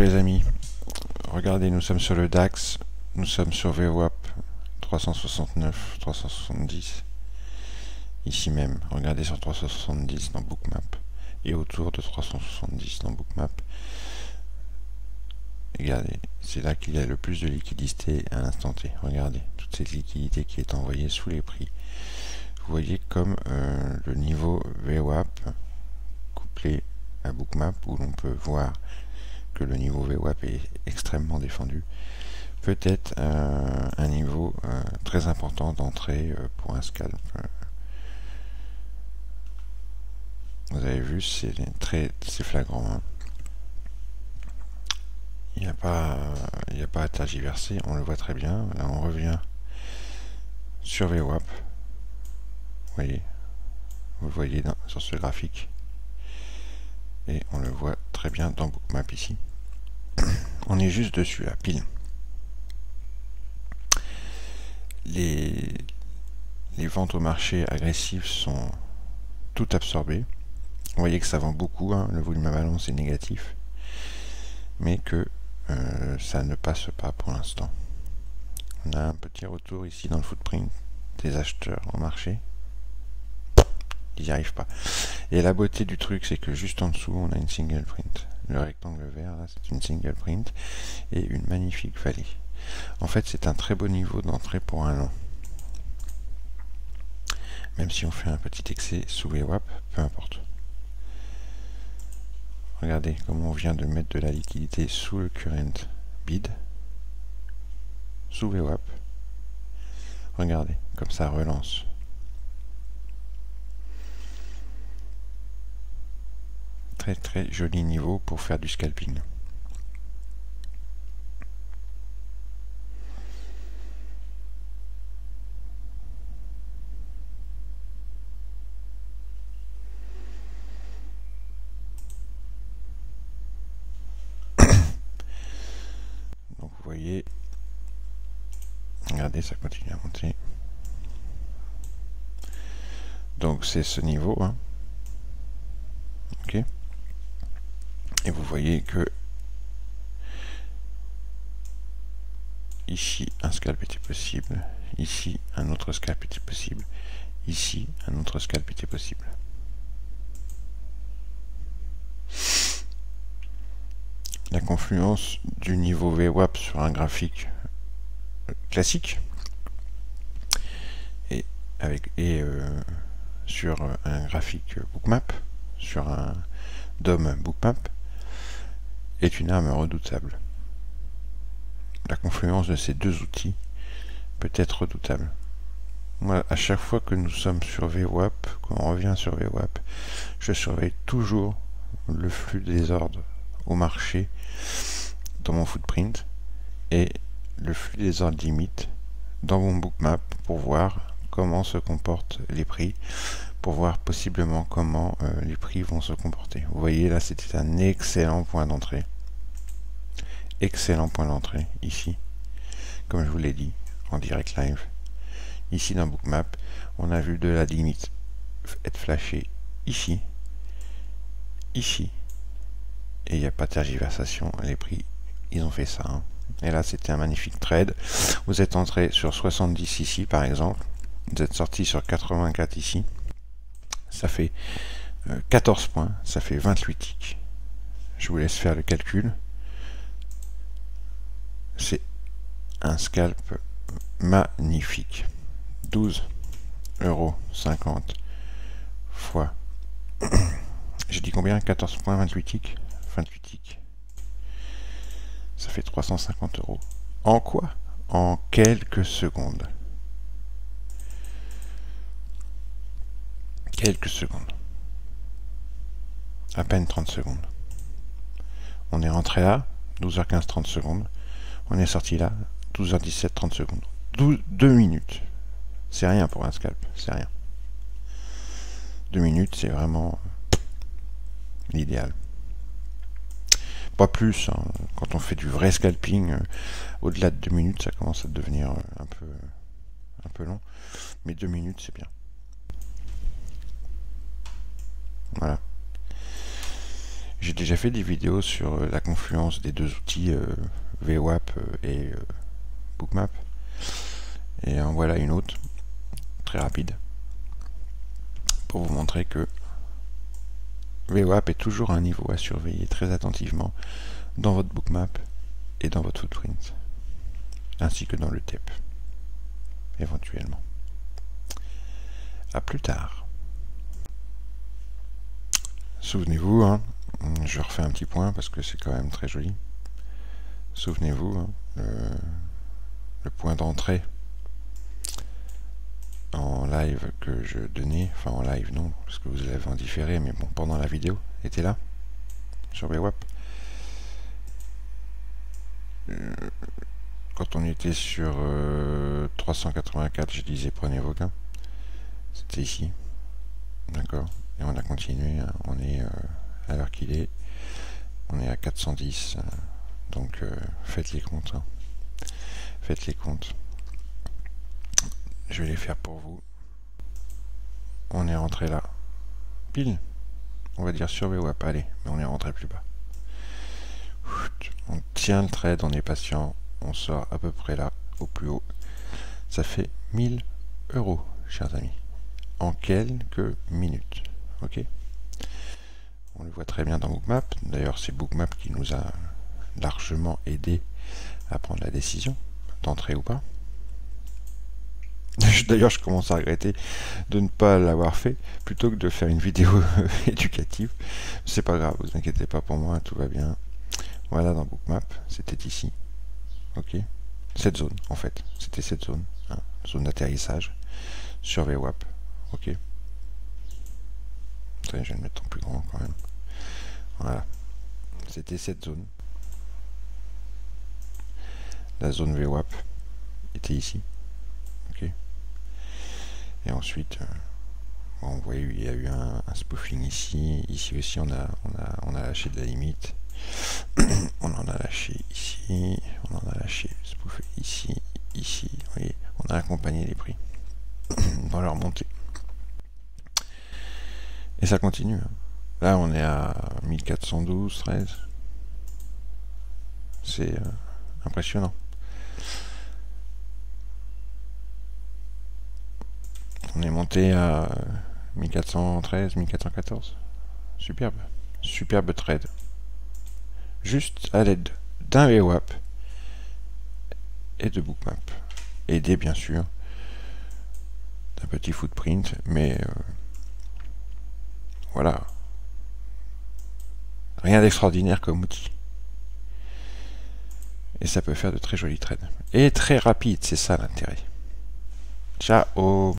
les amis, regardez, nous sommes sur le DAX, nous sommes sur VWAP 369, 370, ici même, regardez sur 370 dans Bookmap, et autour de 370 dans Bookmap. Regardez, c'est là qu'il y a le plus de liquidité à l'instant T. Regardez, toute cette liquidité qui est envoyée sous les prix. Vous voyez comme le niveau VWAP couplé à Bookmap, où l'on peut voir que le niveau VWAP est extrêmement défendu, peut être un niveau très important d'entrée pour un scalp. Vous avez vu, c'est flagrant. Hein. Il n'y a pas à tergiverser, on le voit très bien. Là, on revient sur VWAP. Vous le voyez sur ce graphique. Et on le voit très bien dans Bookmap ici. On est juste dessus, là, pile. Les ventes au marché agressives sont toutes absorbées. Vous voyez que ça vend beaucoup, hein, le volume à balance est négatif. Mais que ça ne passe pas pour l'instant. On a un petit retour ici dans le footprint des acheteurs en marché. Ils n'y arrivent pas. Et la beauté du truc, c'est que juste en dessous, on a une single print. Le rectangle vert, là, c'est une single print et une magnifique vallée. En fait, c'est un très beau niveau d'entrée pour un long. Même si on fait un petit excès sous VWAP, peu importe. Regardez comment on vient de mettre de la liquidité sous le current bid, sous VWAP. Regardez, comme ça relance. Très très joli niveau pour faire du scalping. Donc vous voyez, regardez, ça continue à monter. Donc c'est ce niveau, hein. Ok. Et vous voyez que ici un scalp était possible, ici un autre scalp était possible, ici un autre scalp était possible. La confluence du niveau VWAP sur un graphique classique et sur un graphique Bookmap, sur un DOM Bookmap, est une arme redoutable. La confluence de ces deux outils peut être redoutable. Moi, à chaque fois que nous sommes sur VWAP, quand on revient sur VWAP, je surveille toujours le flux des ordres au marché dans mon footprint et le flux des ordres limites dans mon Bookmap pour voir comment se comportent les prix, pour voir possiblement comment les prix vont se comporter. Vous voyez là, c'était un excellent point d'entrée. Excellent point d'entrée ici, comme je vous l'ai dit en direct live. Ici dans Bookmap, on a vu de la limite être flashée ici, ici, et il n'y a pas de tergiversation. Les prix, ils ont fait ça. Hein. Et là, c'était un magnifique trade. Vous êtes entré sur 70 ici, par exemple. Vous êtes sorti sur 84 ici. Ça fait 14 points. Ça fait 28 ticks. Je vous laisse faire le calcul. C'est un scalp magnifique. 12,50 € fois. J'ai dit combien? 14 points, 28 ticks. 28 ticks. Ça fait 350 €. En quoi? En quelques secondes. Quelques secondes. À peine 30 secondes. On est rentré là, 12h15, 30 secondes. On est sorti là, 12h17, 30 secondes. 2 minutes. C'est rien pour un scalp, c'est rien. 2 minutes, c'est vraiment l'idéal. Pas plus, hein. Quand on fait du vrai scalping, au-delà de 2 minutes, ça commence à devenir un peu long. Mais 2 minutes, c'est bien. Voilà. J'ai déjà fait des vidéos sur la confluence des deux outils VWAP et Bookmap. Et en voilà une autre, très rapide, pour vous montrer que VWAP est toujours un niveau à surveiller très attentivement dans votre Bookmap et dans votre footprint, ainsi que dans le TEP, éventuellement. A plus tard. Souvenez-vous, hein, je refais un petit point parce que c'est quand même très joli. Souvenez-vous, hein, le point d'entrée en live que je donnais, enfin en live non, parce que vous l'avez en différé, mais bon, pendant la vidéo, était là, sur VWAP. Quand on était sur 384, je disais prenez vos gains. C'était ici. D'accord. Et on a continué, hein, on est à l'heure qu'il est, on est à 410, donc faites les comptes. Hein. Faites les comptes. Je vais les faire pour vous. On est rentré là. Pile. On va dire sur VWAP, allez, mais on est rentré plus bas. On tient le trade, on est patient, on sort à peu près là, au plus haut. Ça fait 1000 €, chers amis, en quelques minutes. Ok. On le voit très bien dans Bookmap. D'ailleurs, c'est Bookmap qui nous a largement aidé à prendre la décision d'entrer ou pas. D'ailleurs, je commence à regretter de ne pas l'avoir fait plutôt que de faire une vidéo éducative. C'est pas grave, vous inquiétez pas pour moi, tout va bien. Voilà, dans Bookmap, c'était ici. Ok. Cette zone, en fait. C'était cette zone. Hein, zone d'atterrissage sur VWAP. Ok. Je vais le mettre en plus grand quand même. Voilà. C'était cette zone. La zone VWAP était ici. Ok. Et ensuite, bon, vous voyez, il y a eu un spoofing ici. Ici aussi, on a lâché de la limite. On en a lâché ici. On en a lâché spoofé ici. Ici. Vous voyez, on a accompagné les prix dans leur montée. Et ça continue. Là, on est à 1412, 13. C'est impressionnant. On est monté à 1413, 1414. Superbe. Superbe trade. Juste à l'aide d'un VWAP et de Bookmap. Aidé, bien sûr, d'un petit footprint, mais voilà. Rien d'extraordinaire comme outil. Et ça peut faire de très jolis trades. Et très rapide, c'est ça l'intérêt. Ciao!